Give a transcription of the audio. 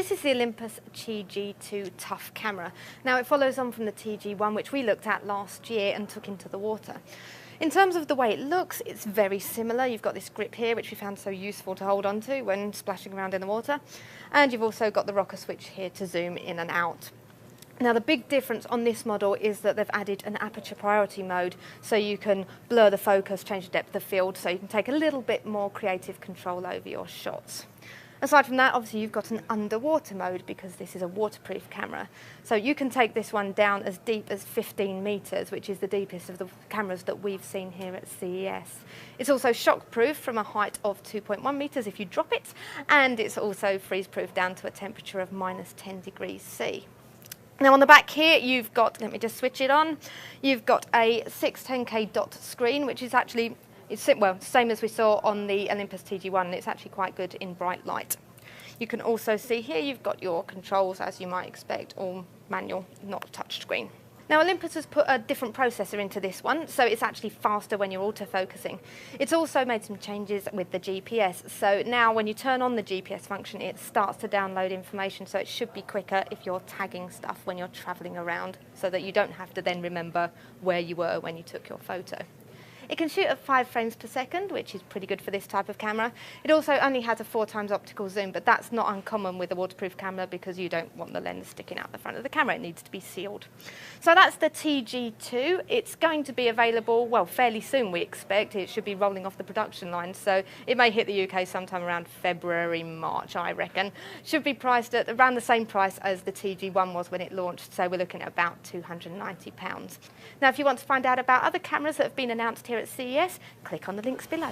this is the Olympus TG2 Tough camera. Now it follows on from the TG1, which we looked at last year and took into the water. In terms of the way it looks, it's very similar. You've got this grip here, which we found so useful to hold onto when splashing around in the water. And you've also got the rocker switch here to zoom in and out. Now the big difference on this model is that they've added an aperture priority mode, so you can blur the focus, change the depth of field, so you can take a little bit more creative control over your shots. Aside from that, obviously you've got an underwater mode because this is a waterproof camera. So you can take this one down as deep as 15 metres, which is the deepest of the cameras that we've seen here at CES. It's also shockproof from a height of 2.1 metres if you drop it, and it's also freeze-proof down to a temperature of -10 degrees C. Now on the back here you've got, let me just switch it on, you've got a 610K dot screen, which is actually, well, same as we saw on the Olympus TG1, and it's actually quite good in bright light. You can also see here you've got your controls as you might expect, all manual, not touch screen. Now Olympus has put a different processor into this one, so it's actually faster when you're autofocusing. It's also made some changes with the GPS, so now when you turn on the GPS function it starts to download information, so it should be quicker if you're tagging stuff when you're travelling around, so that you don't have to then remember where you were when you took your photo. It can shoot at 5 frames per second, which is pretty good for this type of camera. It also only has a 4x optical zoom, but that's not uncommon with a waterproof camera because you don't want the lens sticking out the front of the camera. It needs to be sealed. So that's the TG2. It's going to be available, well, fairly soon we expect. It should be rolling off the production line, so it may hit the UK sometime around February, March, I reckon. Should be priced at around the same price as the TG1 was when it launched, so we're looking at about £290. Now, if you want to find out about other cameras that have been announced here at CES, click on the links below.